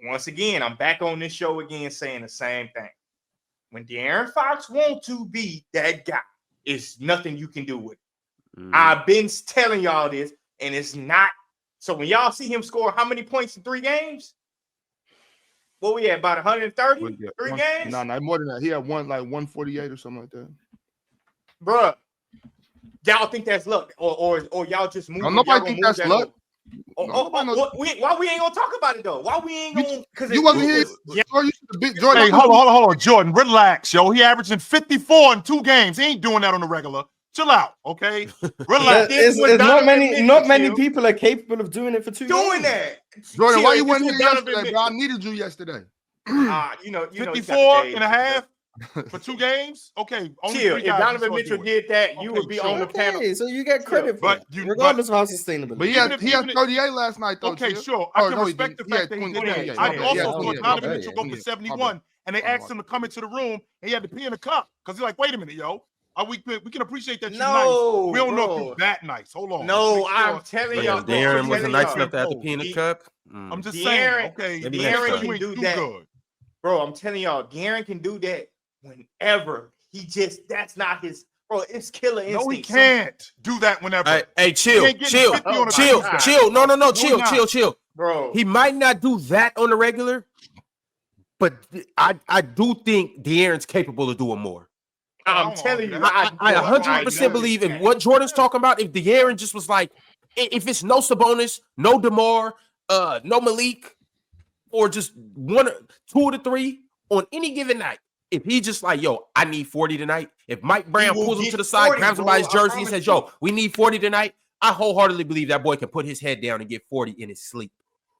once again, I'm back on this show again saying the same thing. When De'Aaron Fox wants to be that guy, it's nothing you can do with it. I've been telling y'all this, and it's not. So when y'all see him score how many points in 3 games? What we at, about 130? 3 games? No, more than that. He had one like 148 or something like that. Bruh, y'all think that's luck, or y'all just move? Nobody think that's luck. Why we ain't gonna talk about it though? Why we ain't gonna? Because you wasn't here. Jordan, hey, hold on, Jordan. Relax, yo. He averaging 54 in 2 games. He ain't doing that on the regular. Chill out, okay? Relax. Not many people are capable of doing it for 2 games. That. Jordan, why you wasn't here yesterday, bro? I needed you yesterday. 54 and a half for 2 games? Okay. Chill. If Donovan Mitchell did that, you would be on the panel. So you get credit for it, regardless of how sustainable. But he had 38 last night, though. Okay, sure. I can respect the fact that he did that. I also saw Donovan Mitchell go for 71, and they asked him to come into the room, and he had to pee in the cup because he's like, wait a minute, yo. We can appreciate that you're nice. We don't know if you're that nice. Hold on. No, I'm telling y'all. De'Aaron wasn't nice enough to have to pee in the cup. I'm just saying, okay, De'Aaron can do that. Good. Bro, I'm telling y'all, De'Aaron can do that whenever. That's not his, bro, it's killer instinct. No, he can't do that whenever. Hey, chill. No, chill. Bro. He might not do that on the regular, but I do think De'Aaron's capable of doing more. I'm telling you, I 100% believe in what Jordan's talking about. If De'Aaron just was like, if it's no Sabonis, no DeMar, no Malik, or just 1 or 2 of the 3 on any given night, if he just like, yo, I need 40 tonight. If Mike Brown pulls him to the side, grabs him by his jersey and says, yo, we need 40 tonight, I wholeheartedly believe that boy can put his head down and get 40 in his sleep.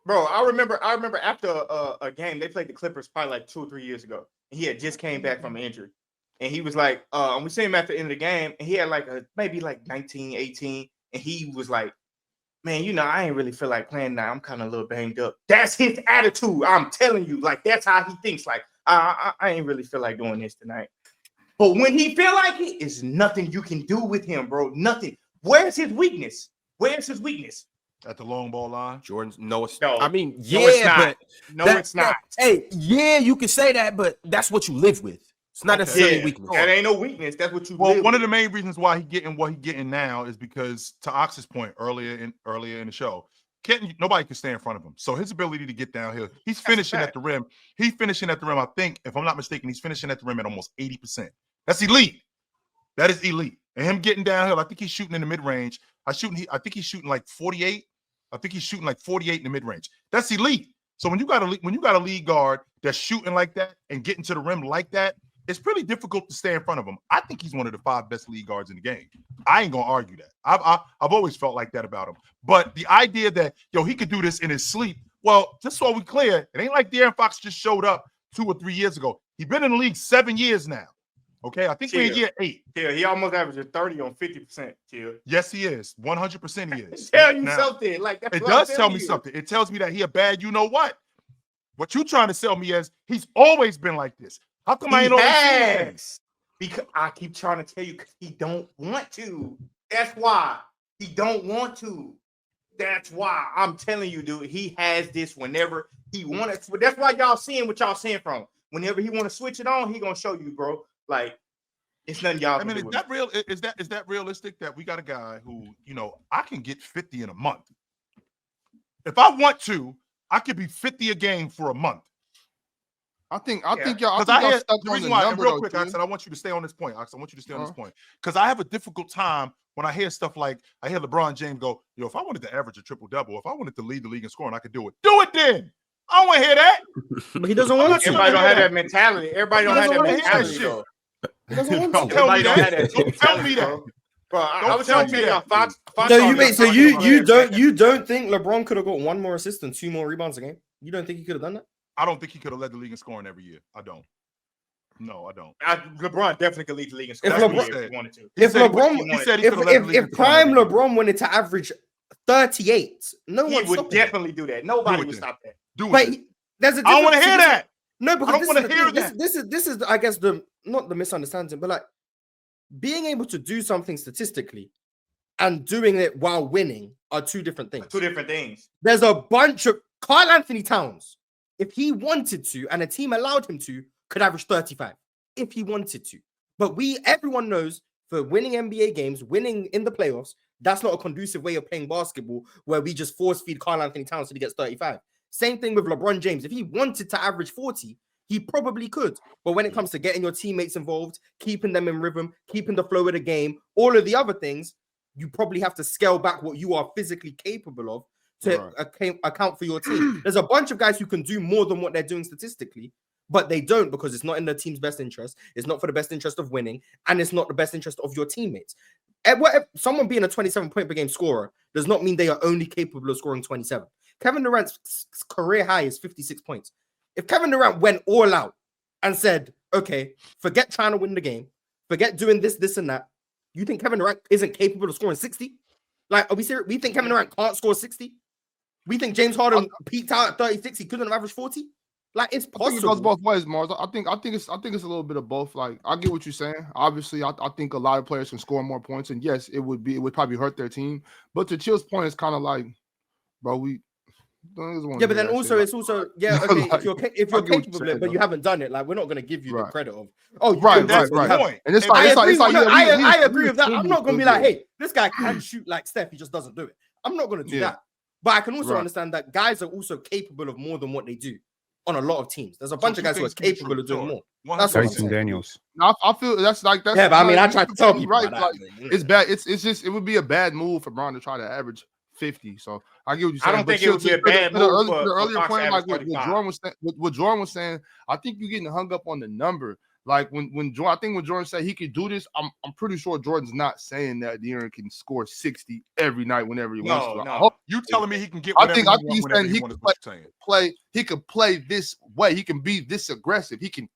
Bro, I remember after a game, they played the Clippers probably like 2 or 3 years ago. And he had just came back from an injury. And he was like, and we seen him at the end of the game, and he had like maybe like 19, 18. And he was like, man, I ain't really feel like playing now. I'm kind of a little banged up. That's his attitude. I'm telling you, like, that's how he thinks. Like, I ain't really feel like doing this tonight. But when he feel like it, it's nothing you can do with him, bro. Nothing. Where's his weakness? At the long ball line? Jordan's no. I mean, yeah, it's not. Hey, yeah, you can say that, but that's what you live with. It's not necessarily weakness. That ain't no weakness. That's what you. Well, one of the main reasons why he's getting what he's getting now is because, to Ox's point earlier in the show, nobody can stay in front of him. So his ability to get downhill, he's finishing at the rim. He's finishing at the rim. I think, if I'm not mistaken, he's finishing at the rim at almost 80%. That's elite. That is elite. And him getting downhill, I think he's shooting in the mid range. I think he's shooting like 48. I think he's shooting like 48 in the mid range. That's elite. So when you got a lead guard that's shooting like that and getting to the rim like that, it's pretty difficult to stay in front of him. I think he's one of the 5 best lead guards in the game. I ain't gonna argue that. I've always felt like that about him. But the idea that he could do this in his sleep, well, just so we clear, it ain't like De'Aaron Fox just showed up 2 or 3 years ago. He's been in the league 7 years now. Okay, I think we're in year 8. Yeah, he almost averages 30 on 50%. Chill. Yes, he is. 100% he is. Tell you something. Like it does tell me something. It tells me that he a bad. You know what? What you trying to sell me as he's always been like this. How come I ain't always seen that? Because I keep trying to tell you, because he don't want to. That's why he don't want to. That's why I'm telling you, dude. He has this whenever he wants. But that's why y'all seeing what y'all seeing from. Whenever he want to switch it on, he gonna show you, bro. Like it's nothing y'all. I mean, is that real? Is that realistic that we got a guy who I can get 50 in a month? If I want to, I could be 50 a game for a month. I think y'all. Because I the reason why, real quick, Ox, I want you to stay on this point. Ox, I want you to stay on this point because I have a difficult time when I hear stuff like I hear LeBron James go, "Yo, if I wanted to average a triple double, if I wanted to lead the league in scoring, I could do it. Do it then. I don't want to hear that." But he doesn't want to. Everybody don't have that mentality. Everybody don't have that mentality. Don't tell me that. Don't tell me that. Bro, I was telling you that. Fox. So you don't think LeBron could have got 1 more assist and 2 more rebounds a game? You don't think he could have done that? I don't think he could have led the league in scoring every year. I don't. No, I don't. LeBron definitely could lead the league in scoring if he wanted to. If prime LeBron wanted to average 38, no one would definitely do that. Nobody would stop that. But there's a I don't want to hear that. No, because I don't want to hear that. This is I guess not the misunderstanding, but like being able to do something statistically and doing it while winning are 2 different things. 2 different things. There's a bunch of Karl Anthony Towns if he wanted to, and a team allowed him to, could average 35 if he wanted to. But everyone knows for winning NBA games, winning in the playoffs, that's not a conducive way of playing basketball where we just force feed Karl Anthony Towns till he gets 35. Same thing with LeBron James. If he wanted to average 40, he probably could. But when it comes to getting your teammates involved, keeping them in rhythm, keeping the flow of the game, all of the other things, you probably have to scale back what you are physically capable of to account for your team. There's a bunch of guys who can do more than what they're doing statistically, but they don't because it's not in the team's best interest. It's not for the best interest of winning, and it's not the best interest of your teammates. Someone being a 27-point per game scorer does not mean they are only capable of scoring 27. Kevin Durant's career high is 56 points. If Kevin Durant went all out and said, okay, forget trying to win the game, forget doing this, and that, you think Kevin Durant isn't capable of scoring 60? Like, are we serious? We think Kevin Durant can't score 60? We think James Harden peaked out at 36, he couldn't have averaged 40? Like, it's possible. I think it goes both ways, Mars. I think it's a little bit of both. Like, I get what you're saying. Obviously, I think a lot of players can score more points, and yes, it would probably hurt their team. But to Chill's point, it's kind of like, bro, we don't. Yeah, but then also it's also okay. Like, if you're capable of it, but you haven't done it, like we're not gonna give you the credit of. Right. Point. And it's like I agree with that. I'm not gonna be like, hey, this guy can shoot like Steph, he just doesn't do it. I'm not gonna do that. But I can also understand that guys are also capable of more than what they do on a lot of teams. There's a bunch of guys who are capable of doing more. That's Tyson Daniels. No, I feel that's. Yeah, but I mean, I tried to tell people right. Like, it's bad. It's just it would be a bad move for Bron to try to average 50. So I get what you're saying. I don't think it would be a bad move for the earlier point, like what Jordan was saying. I think you're getting hung up on the number. Like when Jordan said he could do this, I'm pretty sure Jordan's not saying that De'Aaron can score 60 every night whenever he wants to. No. You telling me he can get whatever I think he's saying he can he could play this way. He can be this aggressive. He can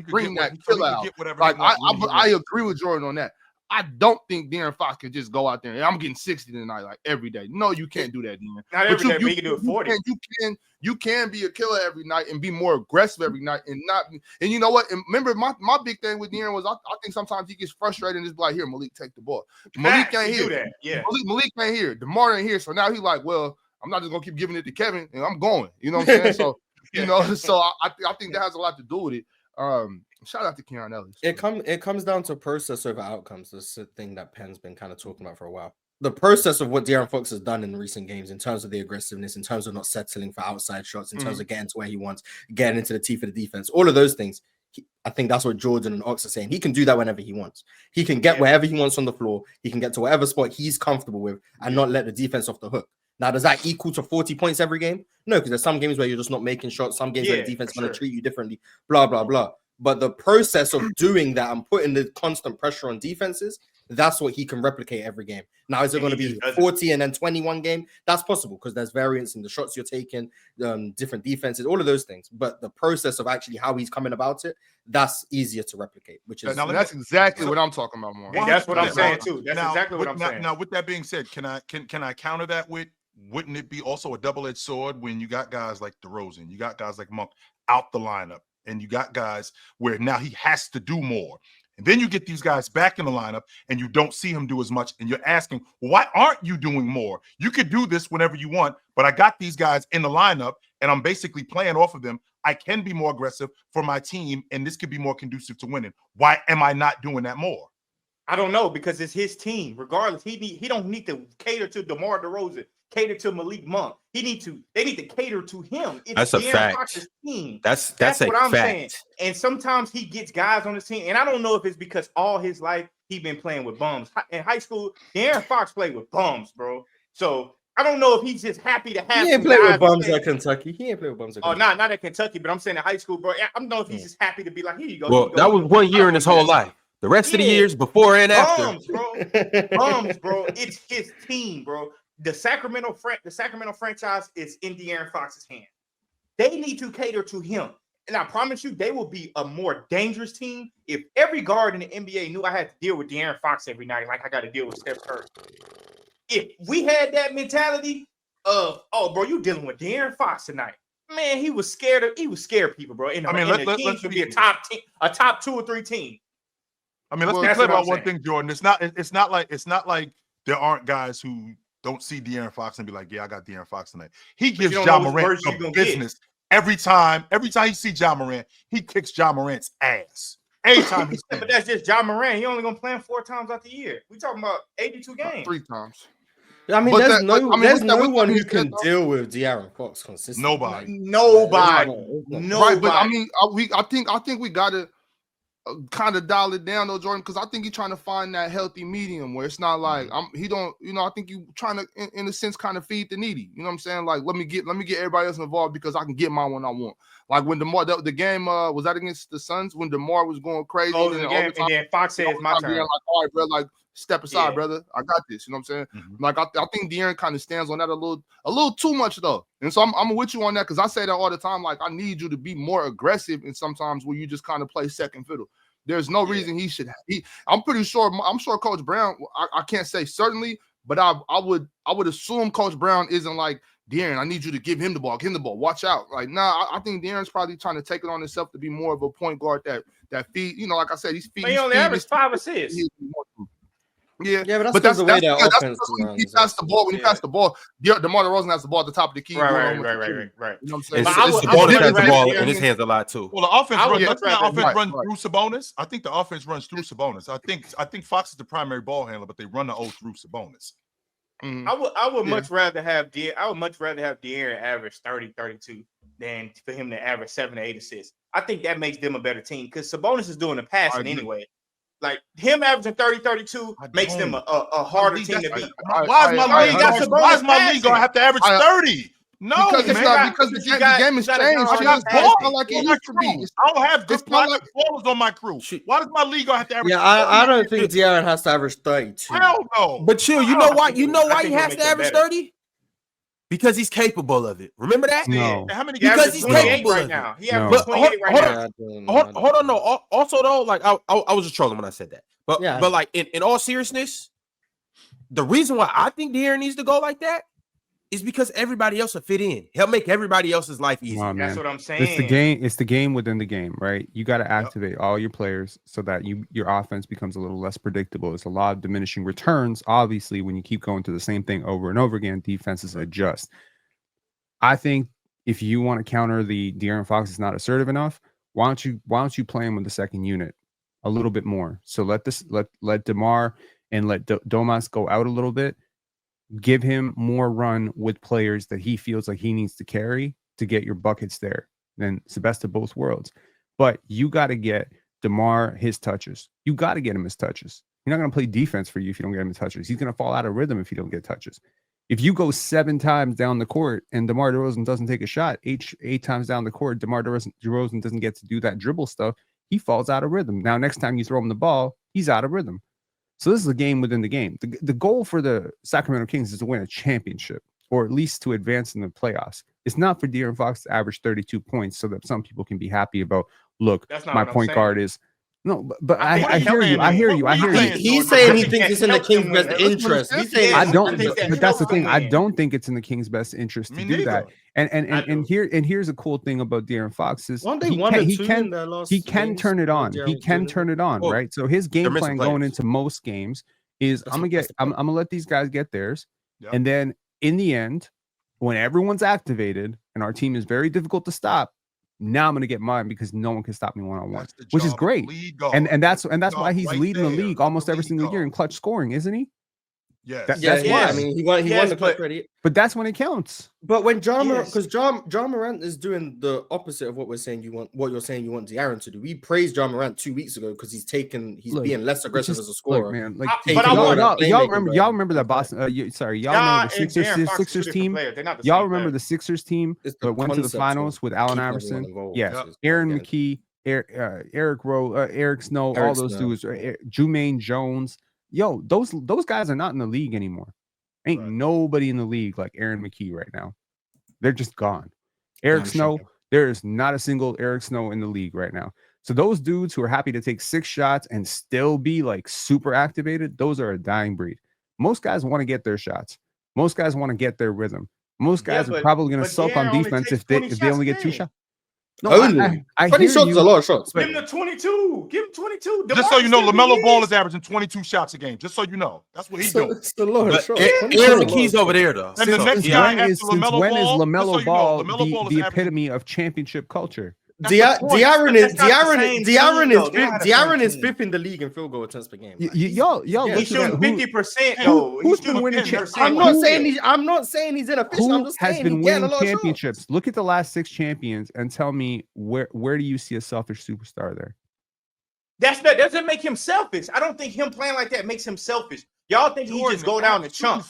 bring that killer out. Like I agree with Jordan on that. I don't think De'Aaron Fox can just go out there and I'm getting 60 tonight, like every day. No, you can't do that, De'Aaron. Not every day, but you can do it 40. You can be a killer every night and be more aggressive every night and not. And you know what? And remember, my big thing with De'Aaron was I think sometimes he gets frustrated and just be like, here, Malik, take the ball. Malik can't hear that. Yeah. Malik can't hear. DeMar ain't here. So now he's like, well, I'm not just gonna keep giving it to Kevin and I'm going. You know what I'm saying? So so I think that has a lot to do with it. Shout out to Keon Ellis. It comes down to process over outcomes. This is a thing that Penn's been kind of talking about for a while. The process of what De'Aaron Fox has done in recent games, in terms of the aggressiveness, in terms of not settling for outside shots, in terms of getting to where he wants, getting into the teeth of the defense, all of those things. I think that's what Jordan and Ox are saying. He can do that whenever he wants. He can get wherever he wants on the floor. He can get to whatever spot he's comfortable with and not let the defense off the hook. Now, does that equal to 40 points every game? No, because there's some games where you're just not making shots. Some games where the defense is going to treat you differently, blah, blah, blah. But the process of doing that and putting the constant pressure on defenses, that's what he can replicate every game. Now, is it going to be 40 and then 21 game? That's possible because there's variance in the shots you're taking, different defenses, all of those things. But the process of actually how he's coming about it, that's easier to replicate, which is... Now, that's exactly what I'm talking about, more. That's what I'm saying, too. That's exactly what I'm saying. Now, with that being said, can I counter that with, wouldn't it be also a double-edged sword when you got guys like DeRozan, you got guys like Monk out the lineup, and you got guys where now he has to do more. And then you get these guys back in the lineup and you don't see him do as much. And you're asking, why aren't you doing more? You could do this whenever you want, but I got these guys in the lineup and I'm basically playing off of them. I can be more aggressive for my team and this could be more conducive to winning. Why am I not doing that more? I don't know, because it's his team. Regardless, he don't need to cater to DeMar DeRozan, cater to Malik Monk. They need to cater to him. It's that's a fact. Fox's team. That's what I'm fact. saying. And sometimes he gets guys on the team, and I don't know if it's because all his life he's been playing with bums. In high school, De'Aaron Fox played with bums, bro. So I don't know if he's just happy to have. He ain't played with bums at Kentucky. He ain't played with bums at Kentucky. Oh, not at Kentucky, but I'm saying in high school, bro. I don't know if he's just happy to be like, here you go. Well, that was 1 year in his whole life. The rest of the years before and after. Bums, bro. It's his team, bro. The Sacramento franchise is in De'Aaron Fox's hand. They need to cater to him. And I promise you, they will be a more dangerous team if every guard in the NBA knew I had to deal with De'Aaron Fox every night, like I got to deal with Steph Curry. If we had that mentality of, oh, bro, you dealing with De'Aaron Fox tonight. Man, he was scared people, bro. The team should be a top 2 or 3 team. I mean, let's be clear about one thing, Jordan. It's not like there aren't guys who don't see De'Aaron Fox and be like, yeah, I got De'Aaron Fox tonight. He gives Ja Morant the business. every time he see Ja Morant, he kicks Ja Morant's ass. Every time he's but that's just Ja Morant. He only gonna play him 4 times out the year. We talking about 82 games. 3 times. I mean, But there's that- no one who being can said, though, deal with De'Aaron Fox consistently. Nobody. right? But I mean, I think we gotta kind of dial it down though, Jordan, because I think you're trying to find that healthy medium where it's not like I think you trying to in a sense kind of feed the needy. You know what I'm saying? Like let me get everybody else involved because I can get mine when I want. Like when the game was that against the Suns when DeMar was going crazy and then Fox says my turn. Like, all right, bro, like step aside, brother. I got this. You know what I'm saying? Mm-hmm. Like I think De'Aaron kind of stands on that a little too much though. And so I'm with you on that because I say that all the time. Like I need you to be more aggressive, and sometimes where you just kind of play second fiddle. There's no reason he should. I'm pretty sure. I'm sure Coach Brown. I can't say certainly, but I would assume Coach Brown isn't like De'Aaron. I need you to give him the ball. Give him the ball. Watch out. Like I think De'Aaron's probably trying to take it on himself to be more of a point guard that feed. You know, like I said, he's feeding. He only averaged 5 assists. Yeah, but that's the way their offense when he passed the ball. When he passed the ball, DeMar DeRozan has the ball at the top of the key. Right. You know what I'm saying? Sabonis has the ball in his hands a lot too. Well, the offense runs through Sabonis. I think the offense runs through Sabonis. I think Fox is the primary ball handler, but they run the O through Sabonis. Mm-hmm. I would much rather have De'Aaron average 30, 32 than for him to average 7 to 8 assists. I think that makes them a better team because Sabonis is doing the passing anyway. Like him averaging 30, 32 makes them a harder team to beat. Why is my league gonna have to average 30? No, because the game has changed. I got balls like it used to be. I don't have good ballers on my crew. Why does my league gonna have to average? Yeah, I don't think De'Aaron has to average 32. Hell no. But chill, you know why? You know why he has to average 30? Because he's capable of it. Remember that? No. Because he's capable right of now. it. He averages 28 right now. Hold on, no. Also, though, like I was just trolling when I said that. But like in all seriousness, the reason why I think De'Aaron needs to go like that is because everybody else will fit in. He'll make everybody else's life easy. That's what I'm saying. It's the game within the game, right? You got to activate all your players so that your offense becomes a little less predictable. It's a lot of diminishing returns. Obviously, when you keep going to the same thing over and over again, defenses adjust. I think if you want to counter the De'Aaron Fox is not assertive enough, why don't you play him with the second unit a little bit more? So let DeMar and let Domas go out a little bit. Give him more run with players that he feels like he needs to carry to get your buckets there. Then it's the best of both worlds. But you got to get DeMar his touches. You got to get him his touches. You're not going to play defense for you if you don't get him his touches. He's going to fall out of rhythm if you don't get touches. If you go 7 times down the court and DeMar DeRozan doesn't take a shot, eight times down the court, DeMar DeRozan doesn't get to do that dribble stuff, he falls out of rhythm. Now, next time you throw him the ball, he's out of rhythm. So this is a game within the game. The goal for the Sacramento Kings is to win a championship, or at least to advance in the playoffs. It's not for De'Aaron Fox to average 32 points so that some people can be happy about, look, my point guard is. No, but I hear you. I hear you. He's saying he thinks it's in the Kings' best interest. He's saying I don't. But that's the thing. I don't think it's in the Kings' best interest to do that. And here's a cool thing about De'Aaron Fox is he can turn it on. He can turn it on, right? So his game plan going into most games is I'm gonna let these guys get theirs, and then in the end, when everyone's activated and our team is very difficult to stop, now I'm going to get mine because no one can stop me one-on-one, which is great. And that's why he's leading the league almost every single year in clutch scoring, isn't he? Yes. That's why. I mean, he won the clutch already. But that's when it counts. But when Ja Morant is doing the opposite of what you're saying you want De'Aaron to do. We praised Ja Morant 2 weeks ago because he's being less aggressive as a scorer. Man, like, y'all remember that Boston? Y'all remember the Sixers team? Y'all remember the Sixers team that went to the finals with Allen Iverson? Yeah, Aaron McKee, Eric Rowe, Eric Snow, all those dudes, Jermaine Jones. Yo, those guys are not in the league anymore. Ain't nobody in the league like Aaron McKee right now. They're just gone. Eric Snow, there is not a single Eric Snow in the league right now. So those dudes who are happy to take 6 shots and still be like super activated, those are a dying breed. Most guys want to get their shots. Most guys want to get their rhythm. Most guys are probably going to sulk on defense if they only get 2 shots. No, Only. I 20 hear shots you. is a lot of shots. Give him the 22. Give him 22. Just so you know, DeMarcus LaMelo Ball is is averaging 22 shots a game. Just so you know, that's what he's So, doing. it's a lot of But shots. Aaron 22 is a lot McKee's of over shots. there though. And the So, next yeah. guy When after is, since LaMelo when is Ball, LaMelo just so you know, Ball LaMelo Ball is the averaging. epitome of championship culture? That's the point. De'Aaron That's not the same team, though. They're not the De'Aaron same is team. fifth in the league in field goal attempts per game. Like, Y'all yeah, look He's at shooting who- 50% who- though. who's He's been winning? shooting I'm Who- not saying he's inefficient. I'm Who just has saying been he's getting a winning lot of championships? shots. Look at the last 6 champions and tell me where do you see a selfish superstar there? That doesn't make him selfish. I don't think him playing like that makes him selfish. Y'all think he just go down the chunk.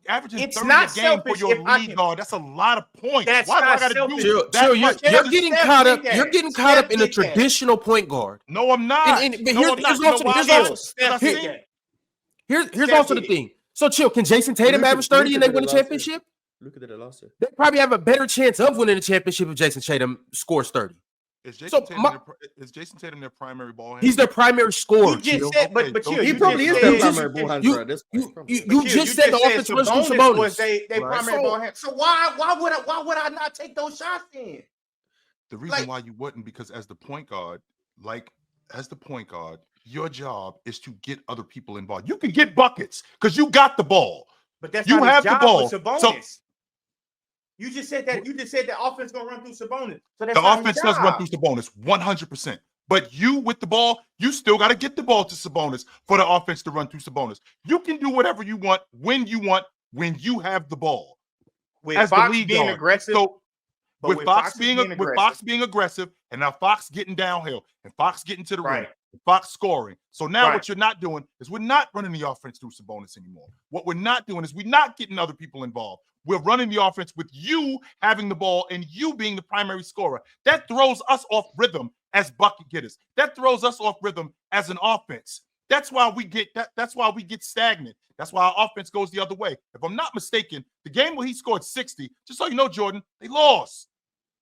Averaging It's 30 not a game for selfish your if I lead can- guard. That's a lot of points. That's Why do I not got to selfish. do that? Chill, you're much? getting Steph caught did up. that. You're getting caught up in a Steph did that. traditional point guard. No, I'm not. And- but no, here's- I'm not. here's You know also- why here's I'm also- not? Steph I did think- that. Here's Steph also the did it. thing. So chill. Can Jason Tatum Luka- average 30 and they Luka win a did it last year. championship? Look at it last year. They probably have a better chance of winning a championship if Jason Tatum scores 30. Is So Jason Tatum their primary ball handler? He's their primary scorer. You just Chill. said, Okay, but so chill. he you probably just is said- their primary ball handler at this point. You just said the offense runs through Sabonis was Sabonis. they Right. primary ball hand. So why would I not take those shots then? The reason like- why you wouldn't, because as the point guard, your job is to get other people involved. You can get buckets because you got the ball. But that's You not his have the job ball. with Sabonis. So- You just said that. You just said the offense gonna run through Sabonis. So that's The not his offense does run job. through Sabonis 100%. But you with the ball, you still got to get the ball to Sabonis for the offense to run through Sabonis. You can do whatever you want, when you have the ball. With as the Fox lead being guard. aggressive. So but with Fox being aggressive, aggressive, and now Fox getting downhill, and Fox getting to the rim, right? and Fox scoring. So now Right. what you're not doing is we're not running the offense through Sabonis anymore. What we're not doing is we're not getting other people involved. We're running the offense with you having the ball and you being the primary scorer. That throws us off rhythm as bucket getters. That throws us off rhythm as an offense. That's why we get that. That's why we get stagnant. That's why our offense goes the other way. If I'm not mistaken, the game where he scored 60, just so you know, Jordan, they lost.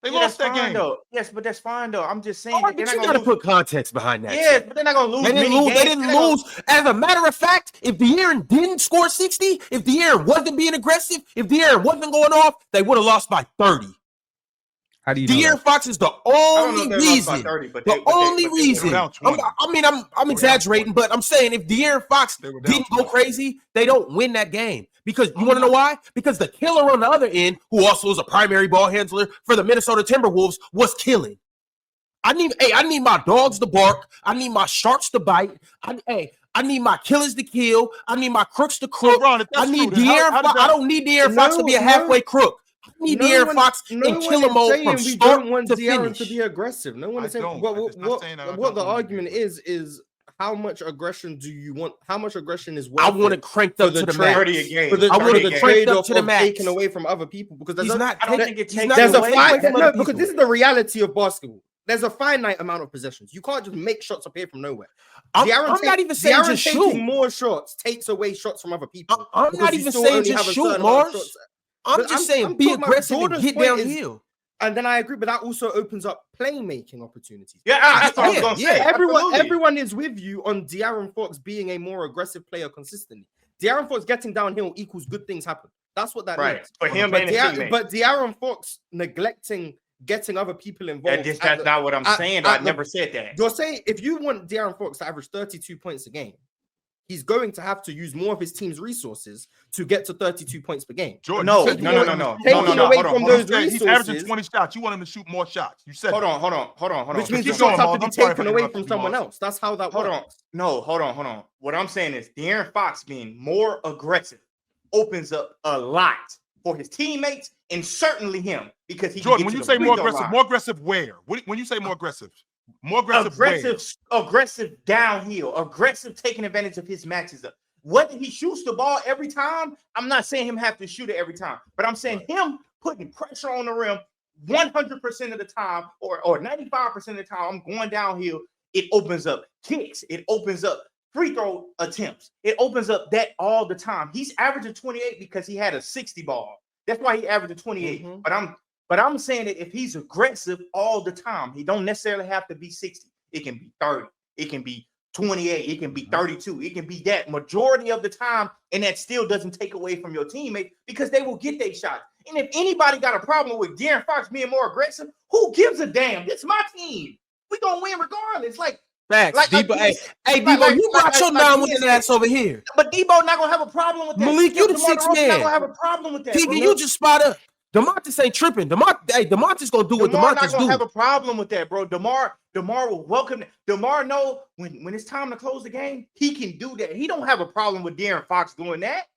They lost that game. Though. Yes, but that's fine though. I'm just saying. All right, they're but not you gonna got to lose. put context behind that. Yeah, shit. but they're not gonna lose. They didn't many lose. They games. didn't They're gonna- lose. As a matter of fact, if De'Aaron didn't score 60, if De'Aaron wasn't being aggressive, if De'Aaron wasn't going off, they would have lost by 30. How do you know De'Aaron that? Fox is the I don't know only if they lost by reason. 30, but The they- but they- only but they- reason. down 20. I'm exaggerating, but I'm saying if De'Aaron Fox They were down didn't go 20. crazy, they don't win that game. Because you want to know why? Because the killer on the other end, who also is a primary ball handler for the Minnesota Timberwolves, was killing. I need my dogs to bark. I need my sharks to bite. I need my killers to kill. I need my crooks to crook. Ron, if that's I need true, then De'Aaron how does Fox. I that- don't need De'Aaron Fox to be a halfway crook. I need De'Aaron Fox in killer mode from we start don't want to De'Aaron finish. to be aggressive. No one I is saying don't. what I'm just not saying that I what don't the want him to argument be is how much aggression do you want? How much aggression is I worth want it it cranked for up to the the trade- max. 30 a game. for the, I want for it the cranked trade up off to the of max. taking away from other people? Because He's there's not. I don't that- think it he's takes not there's a away taking fight. from from No, other because people. this is the reality of basketball. There's a finite amount of possessions. You can't just make shots appear from nowhere. I'm not even saying De'Aaron just taking shoot. more shots takes away shots from other people. I'm because not you even still saying only just have a shoot, certain amount of Mars. shots. I'm But just saying I'm be talking about aggressive and Jordan's get point is- downhill. And then I agree, but that also opens up playmaking opportunities. Yeah, that's what I was gonna Yeah, say. Everyone Absolutely. is with you on De'Aaron Fox being a more aggressive player consistently. De'Aaron Fox getting downhill equals good things happen. That's what that Right. means. For him But, and his teammates. but De'Aaron Fox neglecting getting other people involved. That's not what I'm saying. I never said that. You're saying if you want De'Aaron Fox to average 32 points a game, he's going to have to use more of his team's resources to get to 32 points per game. Jordan, No, you said you no, wanted no, him to no, shoot Taking more shots. away hold on, from hold on. those He's resources, averaging 20 shots. You want him to shoot more shots. You said Hold that. on, hold on. which means Keep the going, shots have Mark. to be I'm sorry taken for away interrupting from you, someone Mark. else. That's how that Hold works. on. No, hold on. What I'm saying is De'Aaron Fox being more aggressive opens up a lot for his teammates and certainly him because he Jordan, can when get you to say the more free throw aggressive, line. more aggressive where? When you say more aggressive where? aggressive downhill, aggressive taking advantage of his matches up. Whether he shoots the ball every time, I'm not saying him have to shoot it every time, but I'm saying him putting pressure on the rim 100% of the time or 95% of the time. I'm going downhill. It opens up kicks. It opens up free throw attempts. It opens up that all the time. He's averaging 28 because he had a 60 ball. That's why he averaged 28. But I'm saying that if he's aggressive all the time, he don't necessarily have to be 60. It can be 30. It can be 28. It can be 32. It can be that majority of the time, and that still doesn't take away from your teammate because they will get their shot. And if anybody got a problem with De'Aaron Fox being more aggressive, who gives a damn? This is my team. We gonna win regardless. Like facts. Like, Debo, like, hey, Debo, you brought your non-winning ass over here. But Debo not gonna have a problem with that. Malik, you the sixth man. Not gonna have a problem with that. TV, you just spot up. DeMontis ain't tripping. DeMontis gonna do what DeMontis not gonna do. have a problem with that, bro. DeMar will welcome. DeMar know when it's time to close the game, he can do that. He don't have a problem with De'Aaron Fox doing that.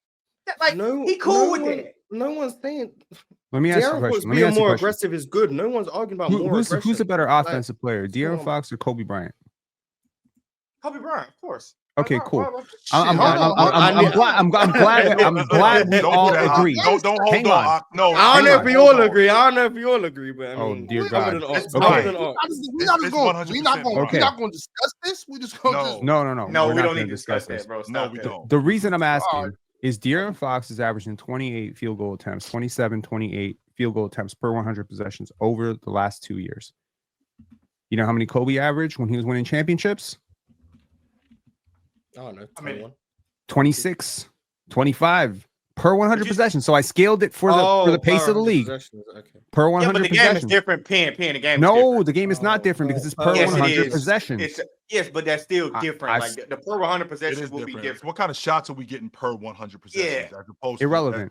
He cool with that. No one's saying. Let me ask you a question. Being more aggressive is good. No one's arguing about more aggression. Who's a better offensive player, De'Aaron Fox or Kobe Bryant? Kobe Bryant, of course. Okay, cool. I'm glad we all agree. Don't hold on. No, I don't know if we all agree. But I mean, dear God. We're not going to discuss this. We just going to No, we don't need to discuss that, bro. No, we don't. The reason I'm asking is De'Aaron Fox is averaging 28 field goal attempts, 27, 28 field goal attempts per 100 possessions over the last 2 years. You know how many Kobe averaged when he was winning championships? I don't know. 21. 26, 25 per 100 possessions. So I scaled it for the pace of the league. Okay. Per 100 but the game is different. Paying the game. No, the game is not different because it's per 100 possessions. Yes, but that's still different. Like the per 100 possessions will be different. What kind of shots are we getting per 100 possessions? Yeah. As opposed irrelevant.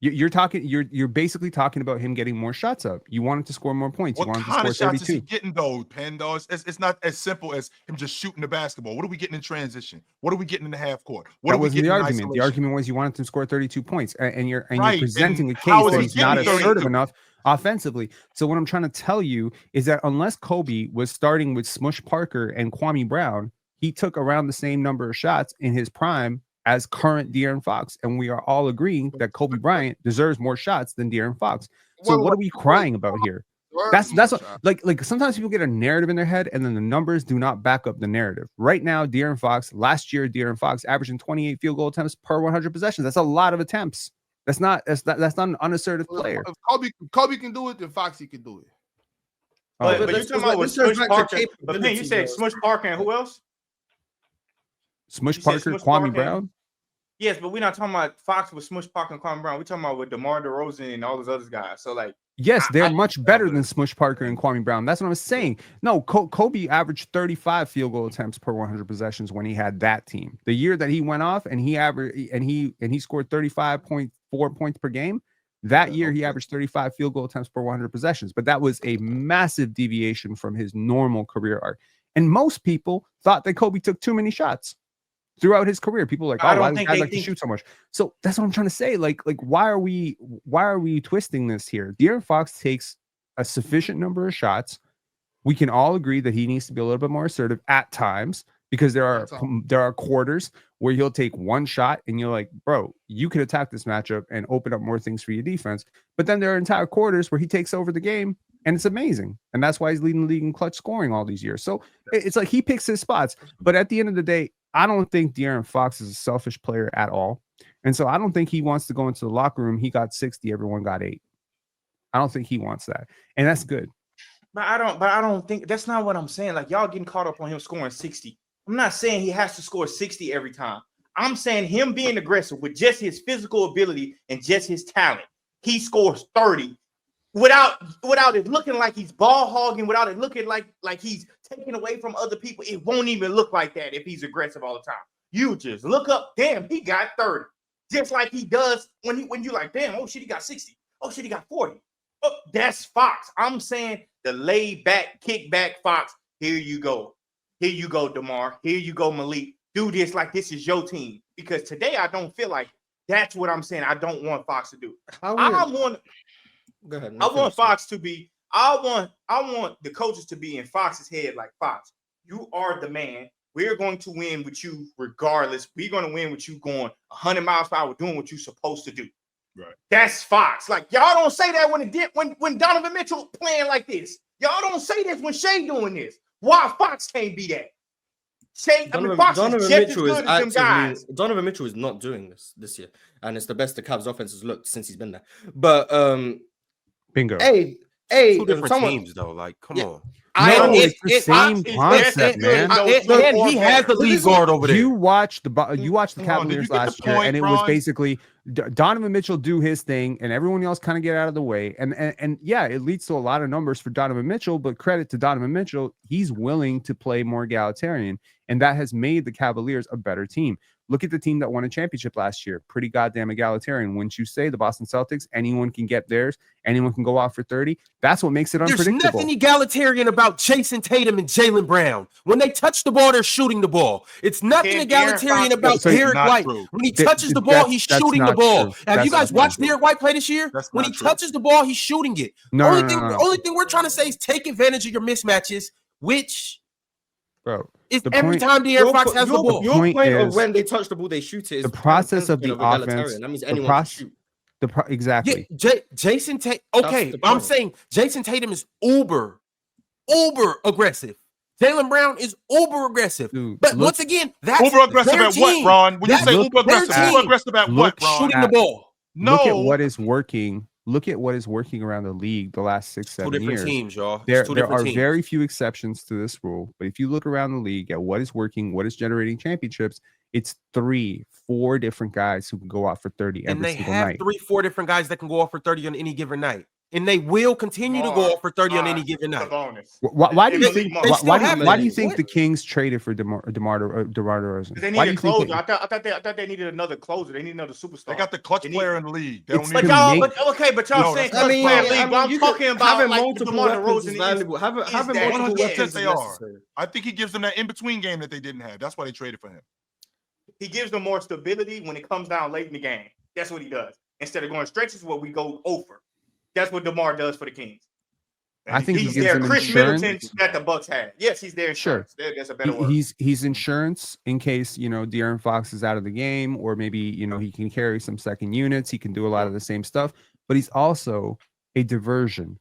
You're basically talking about him getting more shots up. You want him to score more points. What you want him kind to score of 32. shots is he getting though, Pendo? It's not as simple as him just shooting the basketball. What are we getting in transition? What are we getting in the half court? That wasn't the argument. The argument was you wanted to score 32 points, and you're presenting a case that he's not assertive enough offensively. So what I'm trying to tell you is that unless Kobe was starting with Smush Parker and Kwame Brown, he took around the same number of shots in his prime as current De'Aaron Fox, and we are all agreeing that Kobe Bryant deserves more shots than De'Aaron Fox. So what are we crying about here? That's what, like sometimes people get a narrative in their head, and then the numbers do not back up the narrative. Right now, De'Aaron Fox, last year, De'Aaron Fox averaging 28 field goal attempts per 100 possessions. That's a lot of attempts. That's not an unassertive player. If Kobe can do it, then Foxy can do it. But you're talking about with Smush Parker. But man, you said Smush Parker and who else? Smush Parker, Kwame Brown. Yes, but we're not talking about Fox with Smush Parker and Kwame Brown. We're talking about with DeMar DeRozan and all those other guys. So like, yes, they're much better than Smush Parker and Kwame Brown. That's what I'm saying. No, Kobe averaged 35 field goal attempts per 100 possessions when he had that team. The year that he went off and he scored 35.4 points per game. That year he averaged 35 field goal attempts per 100 possessions. But that was a massive deviation from his normal career arc. And most people thought that Kobe took too many shots throughout his career. People are like, why does guy like to shoot so much? So that's what I'm trying to say. Like why are we twisting this here? De'Aaron Fox takes a sufficient number of shots. We can all agree that he needs to be a little bit more assertive at times, because there are quarters where he'll take one shot and you're like, bro, you could attack this matchup and open up more things for your defense. But then there are entire quarters where he takes over the game and it's amazing. And that's why he's leading the league in clutch scoring all these years. So it's like he picks his spots. But at the end of the day, I don't think De'Aaron Fox is a selfish player at all. And so I don't think he wants to go into the locker room. He got 60, everyone got 8. I don't think he wants that. And that's good. But I don't think that's not what I'm saying. Like, y'all getting caught up on him scoring 60. I'm not saying he has to score 60 every time. I'm saying him being aggressive with just his physical ability and just his talent. He scores 30 without it looking like he's ball hogging, without it looking like he's taking away from other people. It won't even look like that if he's aggressive all the time. You just look up, damn, he got 30. Just like he does when you like, damn, oh shit, he got 60. Oh shit, he got 40. Oh, that's Fox. I'm saying the laid back, kick back Fox. Here you go. Here you go, DeMar. Here you go, Malik. Do this like this is your team. Because today I don't feel like that's what I'm saying. I don't want Fox to do. I want Fox to be. I want the coaches to be in Fox's head like, Fox, you are the man. We're going to win with you regardless. We're going to win with you going 100 miles per hour doing what you're supposed to do. Right. That's Fox. Like, y'all don't say that when Donovan Mitchell playing like this. Y'all don't say this when Shea doing this. Why Fox can't be that? Donovan Mitchell is not doing this year, and it's the best the Cavs offense has looked since he's been there. But bingo. Hey, Hey, two different someone, teams though. Like, come Yeah. on. No, it- it's the same it's concept, good, man. though. And he has the lead guard over there. You watched the Hold on, did you Cavaliers get the last year, point, and it was Bron? basically Donovan Mitchell do his thing, and everyone else kind of get out of the way. And yeah, it leads to a lot of numbers for Donovan Mitchell. But credit to Donovan Mitchell, he's willing to play more egalitarian, and that has made the Cavaliers a better team. Look at the team that won a championship last year. Pretty goddamn egalitarian. Wouldn't you say? The Boston Celtics, anyone can get theirs. Anyone can go out for 30. That's what makes it There's unpredictable. nothing egalitarian about Jason Tatum and Jaylen Brown. When they touch the ball, they're shooting the ball. It's nothing Can't egalitarian De'Aaron about Fox- Derek Not White. true. When he touches the ball, he's That's shooting the not ball. true. Have you That's guys not watched true. Derek White play this year? That's When not he true. touches the ball, he's shooting it. No, only no. thing we're trying to say is take advantage of your mismatches, which Bro. is The every point- time De'Aaron Fox has the ball. Your point point of is- when they touch the ball, they shoot it. Is The process of the egalitarian. offense. That means the anyone proc- can shoot. Exactly. Yeah, Jason Tatum. Okay, the I'm point. saying Jason Tatum is uber aggressive. Jaylen Brown is uber aggressive. Dude, But look- once again, that's Uber aggressive their at what, team. Bron? When you That's say their uber aggressive, team. uber aggressive at what, Look Bron? Shooting the ball. No, Look at what is working. Look at what is working around the league the last 6, Two 7 different years. teams, y'all. There It's two different are teams. very few exceptions to this rule, but if you look around the league at what is working, what is generating championships, it's 3, 4 different guys who can go out for 30 and every they single have night. 3, 4 different guys that can go off for 30 on any given night. And they will continue to go off for 30 on any given night. Bonus. Why do you They think? still Why have do you it. think What? the Kings traded for DeMar DeRozan? They Why do needed you a closer. think? I thought they needed another closer. They need another superstar. they got the clutch They need- player in the league. They It's don't But need to y'all, make- but y'all No, saying that's clutch not player fine. league. But I'm you talking could- about having like multiple DeMar weapons DeRozan is valuable. Having is having that- multiple yes, weapons they is are. necessary. I think he gives them that in between game that they didn't have. That's why they traded for him. He gives them more stability when it comes down late in the game. That's what he does. Instead of going stretches where we go over. That's what DeMar does for the Kings. I think he He's gives their them Chris insurance. Middleton that the Bucks had. Yes, he's their Sure. insurance. That's a better word. He's insurance in case De'Aaron Fox is out of the game, or maybe he can carry some second units. He can do a lot of the same stuff, but he's also a diversion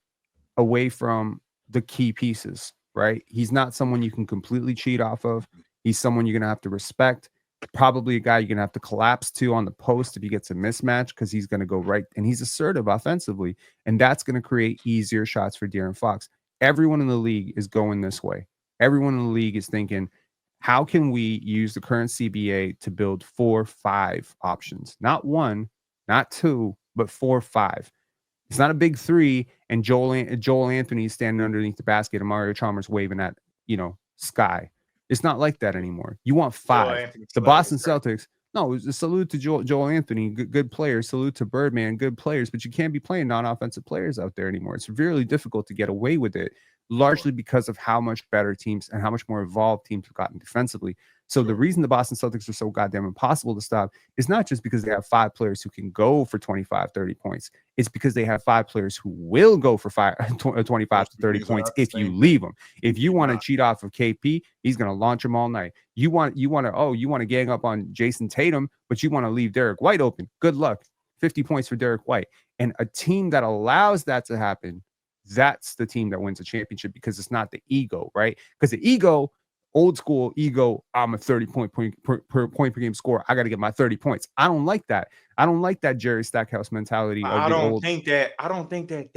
away from the key pieces. Right? He's not someone you can completely cheat off of. He's someone you're gonna have to respect. Probably a guy you're gonna have to collapse to on the post if he gets a mismatch, because he's gonna go right, and he's assertive offensively, and that's gonna create easier shots for De'Aaron Fox. Everyone in the league is going this way. Everyone in the league is thinking, how can we use the current CBA to build 4, 5 options? Not 1, not 2, but 4, 5. It's not a big 3, and Joel Anthony is standing underneath the basket, and Mario Chalmers waving at sky. It's not like that anymore. You want 5. The Boston Celtics. No, it's a salute to Joel Anthony, good players. Salute to Birdman, good players. But you can't be playing non-offensive players out there anymore. It's really difficult to get away with it, largely because of how much better teams and how much more evolved teams have gotten defensively. So the reason the Boston Celtics are so goddamn impossible to stop is not just because they have 5 players who can go for 25, 30 points. It's because they have 5 players who will go for 25 to 30 points if you leave them. If you want to cheat off of KP, he's going to launch him all night. You want to gang up on Jason Tatum, but you want to leave Derek White open. Good luck. 50 points for Derek White. And a team that allows that to happen, that's the team that wins a championship, because it's not the ego, right? Because the ego, old school ego, I'm a 30 point per game scorer. I got to get my 30 points. I don't like that. I don't like that Jerry Stackhouse mentality. I don't think that. I don't. Take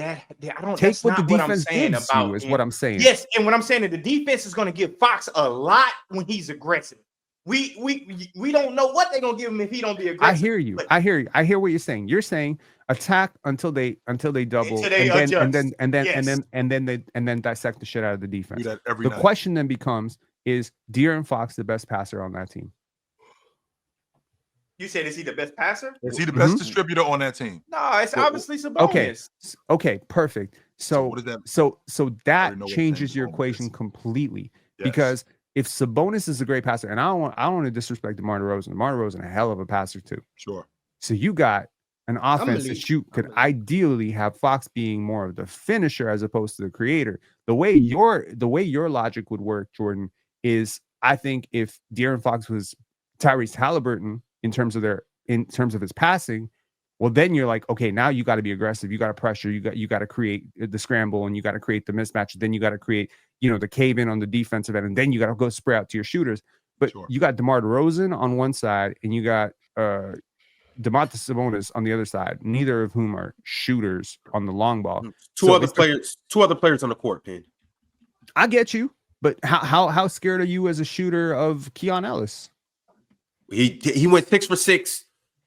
That's what the not what I'm defense saying gives about you is him. what I'm saying. Yes, and what I'm saying is the defense is going to give Fox a lot when he's aggressive. We don't know what they're gonna give him if he don't be aggressive. I hear you. I hear what you're saying. You're saying attack until they double, and then dissect the shit out of the defense. Do that every The night. question then becomes: is De'Aaron Fox the best passer on that team? You said, is he the best passer? Is he the best distributor on that team? No, it's obviously Sabonis. Okay, perfect. So what does that mean? So that already know what changes thing your Sabonis equation is. completely, Yes. because if Sabonis is a great passer, and I don't want to disrespect DeMar DeRozan. DeMar DeRozan a hell of a passer too. Sure. So you got an offense believe- that you could ideally have Fox being more of the finisher as opposed to the creator. The way your logic would work, Jordan, is I think if De'Aaron Fox was Tyrese Halliburton in terms of his passing, well, then you're like, okay, now you got to be aggressive. You got to pressure. You got to create the scramble, and you got to create the mismatch. Then you got to create, the cave in on the defensive end, and then you got to go spray out to your shooters. But Sure. you got DeMar DeRozan on one side, and you got Domantas Sabonis on the other side, neither of whom are shooters on the long ball. Two other players on the court, Pin. I get you, but how scared are you as a shooter of Keon Ellis? He went 6 for 6.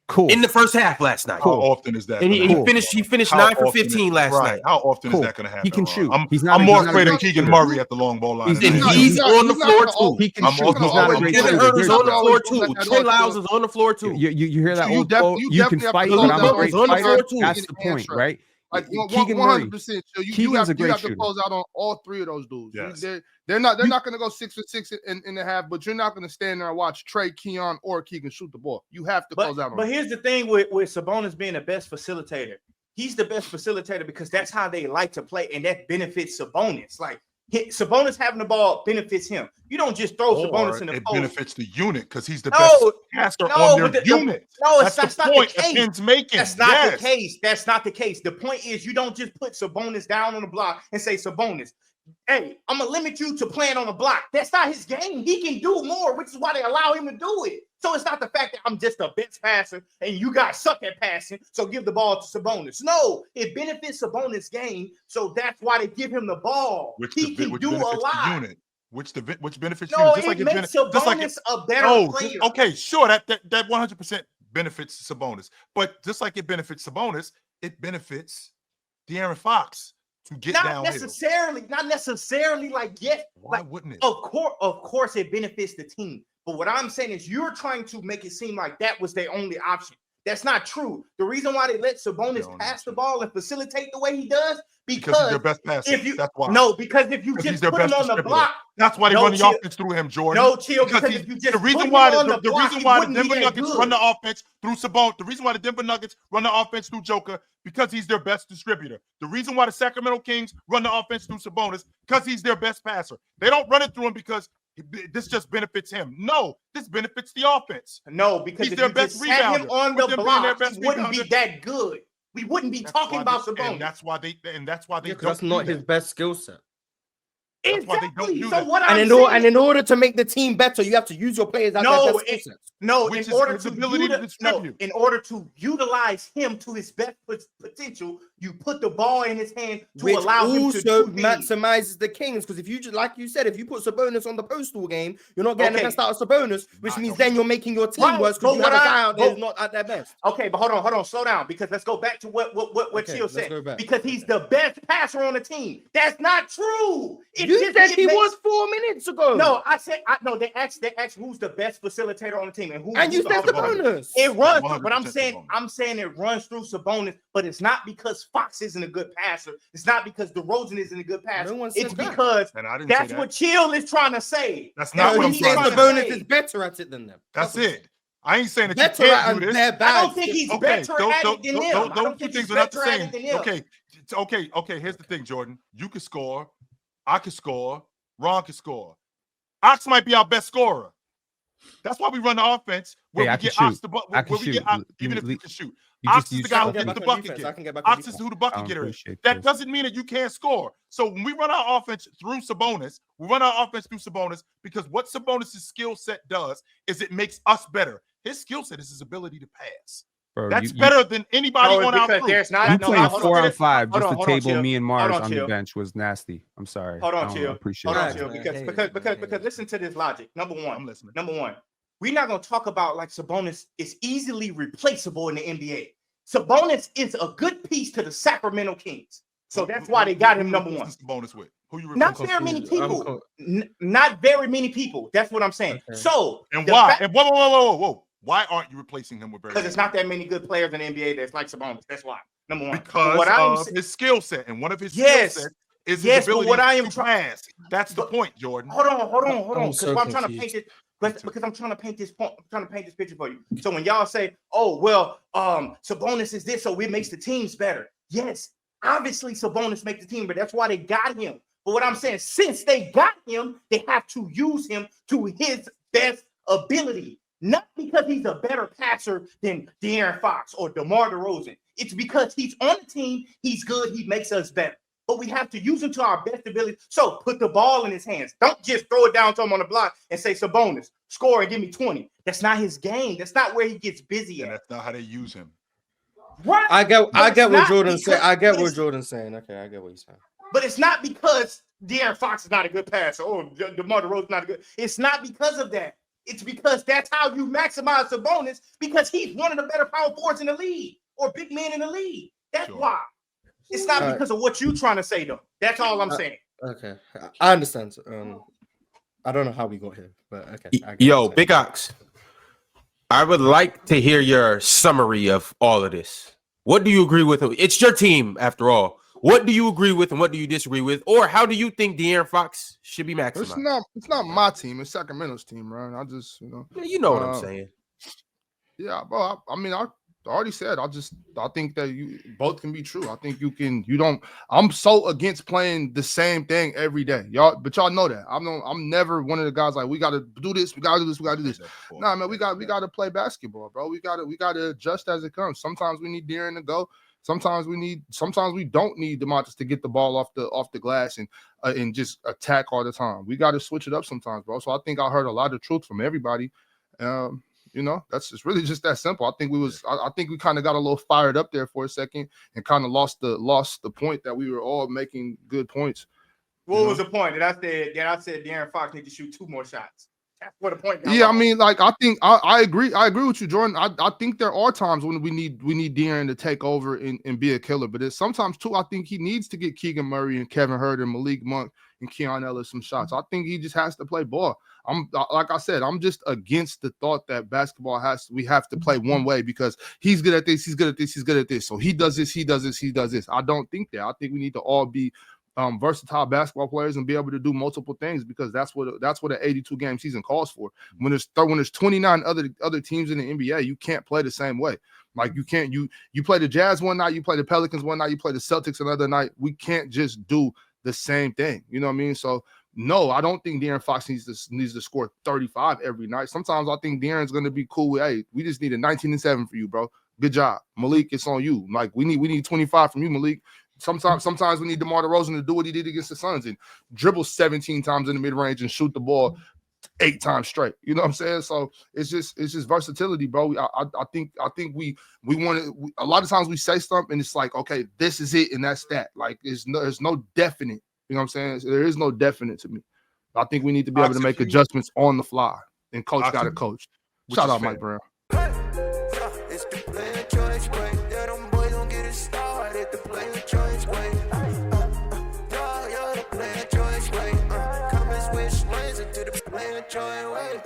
Cool. In the first half last night. How often is that? And he finished 9 for 15 last night. How often is that going to happen? He can shoot. I'm more afraid of Keegan Murray at the long ball line. He's on the floor too. He can shoot. He's not a great Kevin Huerter's on the floor too. Trey Lyles is on the floor too. You hear that old quote? You can fight, but I'm a great fighter. That's the point, right? Like Keegan Murray. 100%. So you have to close out on all three of those dudes. Yes. They're not going to go 6 for 6 in the half, but you're not going to stand there and watch Trey, Keon, or Keegan shoot the ball. You have to close out on. But here's the thing with Sabonis being the best facilitator. He's the best facilitator because that's how they like to play, and that benefits Sabonis. Like Sabonis having the ball benefits him. You don't just throw Sabonis in the post. It benefits the unit because he's the best passer on their unit. That's the not point the case. Pin's making. That's not the case. That's not the case. The point is you don't just put Sabonis down on the block and say, Sabonis, hey, I'm going to limit you to playing on the block. That's not his game. He can do more, which is why they allow him to do it. So it's not the fact that I'm just the best passer and you guys suck at passing, so give the ball to Sabonis. No, it benefits Sabonis' game, so that's why they give him the ball. He can do a lot. Which benefits no, you? It makes Sabonis a better player. Okay, sure, that 100% benefits Sabonis. But just like it benefits Sabonis, it benefits De'Aaron Fox to get downhill. Not necessarily like, yes. Why wouldn't it? Of course it benefits the team. But what I'm saying is you're trying to make it seem like that was their only option. That's not true. The reason why they let Sabonis pass the ball and facilitate the way he does, because he's their best passer. That's why. No, because if you just put him on the block, that's why they run the offense through him, Jordan. No, chill. Because if you just the reason why the Denver Nuggets run the offense through Sabonis, the reason why the Denver Nuggets run the offense through Joker, because he's their best distributor. The reason why the Sacramento Kings run the offense through Sabonis, because he's their best passer. They don't run it through him because this just benefits him. No, this benefits the offense. No, because he's if their you best just had him on the block, he wouldn't be that good. We wouldn't be talking about Sabonis. And that's why they don't. That's not his best skill set. That's why they don't do that. What and in order to make the team better, you have to use your players as their best skill sets. No, in order to utilize him to his best potential, you put the ball in his hand to allow him to also maximizes the Kings. Because if you just, like you said, if you put Sabonis on the postal game, you're not getting the best out of Sabonis, which means then you're making your team worse because you have a guy out there who's not at their best. Okay, but hold on, slow down, because let's go back to what Chill said. Because he's the best passer on the team. That's not true. You said he was 4 minutes ago. No, I said no. They asked who's the best facilitator on the team, and you said Sabonis. It runs, but I'm saying it runs through Sabonis, but it's not because Fox isn't a good passer. It's not because DeRozan isn't a good passer. It's because that's what Chill is trying to say. That's not what I'm saying. Sabonis is better at it than them. That's it. I ain't saying that you can't do this. I don't think he's better at it than them. Those two things are not the same. Okay. Here's the thing, Jordan. You can score. I can score. Ron can score. Ox might be our best scorer. That's why we run the offense where we get Ox the even if you can shoot. Ox is the guy who gets the bucket. Ox is who the bucket getter is. That doesn't mean that you can't score. So when we run our offense through Sabonis, because what Sabonis' skill set does is it makes us better. His skill set is his ability to pass. Bro, that's better than anybody on our group. You playing 4 on 5 just to table me and Mars on the bench was nasty. I'm sorry. Hold on, Chill. Appreciate it. Because listen to this logic. Number one, I'm listening. Number one, we're not going to talk about like Sabonis is easily replaceable in the NBA. Sabonis is a good piece to the Sacramento Kings. So that's why they got him number one. Sabonis with? Who you not very many people. Not very many people. That's what I'm saying. Okay. So and why? And whoa. Why aren't you replacing him with? Because it's not that many good players in the NBA that's like Sabonis. That's why. Number one. Because of his skill set, and one of his skill sets is his ability to pass. That's the point, Jordan. Hold on. Because I'm trying to paint it. Because I'm trying to paint this point. I'm trying to paint this picture for you. So when y'all say, "Oh well, Sabonis is this, so it makes the teams better." Yes, obviously Sabonis makes the team, but that's why they got him. But what I'm saying, since they got him, they have to use him to his best ability. Not because he's a better passer than De'Aaron Fox or DeMar DeRozan. It's because he's on the team, he's good, he makes us better. but we have to use him to our best ability. So put the ball in his hands. Don't just throw it down to him on the block and say, Sabonis, score and give me 20. That's not his game. That's not where he gets busy And at. that's not how they use him. Right. I get what Jordan's saying. I get because- what Jordan's saying. Okay, I get what he's saying. But it's not because De'Aaron Fox is not a good passer or DeMar DeRozan's not a good. It's not because of that. It's because that's how you maximize Sabonis, because he's one of the better power forwards in the league or big men in the league. That's why. It's not because of what you're trying to say, though. That's all I'm saying. Okay, I understand. I don't know how we got here, but okay. Yo, Big Ox, I would like to hear your summary of all of this. What do you agree with? It's your team, after all. What do you agree with and what do you disagree with? Or how do you think De'Aaron Fox should be maximized? It's not my team. It's Sacramento's team, right? I just, You know what I'm saying. Yeah, bro. I mean, I already said. I think that you both can be true. I think I'm so against playing the same thing every day, but y'all know that. I'm never one of the guys like, we got to do this, we got to do this, we got to do this. Nah, man, we got to play basketball, bro. We got to adjust as it comes. Sometimes we need De'Aaron to go. Sometimes we don't need DeMontis to get the ball off the glass and just attack all the time. We got to switch it up sometimes, bro. So I think I heard a lot of truth from everybody. It's really just that simple. I think we kind of got a little fired up there for a second and kind of lost the point that we were all making good points. What was the point that I said De'Aaron Fox need to shoot 2 more shots? That's what the point. Yeah, I mean, like I think I agree. I agree with you, Jordan. I think there are times when we need De'Aaron to take over and be a killer, but it's sometimes too. I think he needs to get Keegan Murray and Kevin Hurt and Malik Monk and Keon Ellis some shots. I think he just has to play ball. Like I said, I'm just against the thought that basketball we have to play one way because he's good at this, he's good at this, he's good at this. So he does this, he does this, he does this. I don't think that. I think we need to all be versatile basketball players and be able to do multiple things because that's what an 82 game season calls for. When there's 29 other teams in the NBA, you can't play the same way. Like you can't you play the Jazz one night, you play the Pelicans one night, you play the Celtics another night. We can't just do the same thing. You know what I mean? So no, I don't think De'Aaron Fox needs to score 35 every night. Sometimes I think De'Aaron's going to be cool with, hey, we just need a 19-7 for you, bro. Good job. Malik, it's on you. Like we need 25 from you, Malik. Sometimes we need DeMar DeRozan to do what he did against the Suns and dribble 17 times in the mid-range and shoot the ball 8 times straight. You know what I'm saying? So it's just versatility, bro. I think we want to. A lot of times we say something and it's like, okay, this is it and that's that. Like there's no definite. You know what I'm saying? There is no definite to me. I think we need to be able to make adjustments on the fly, and coach got to coach. Shout out Mike Brown. It's the player choice way. Yeah, them boys don't get it started. The player choice way. You're the player choice way. Comments wish lanes into the player choice way.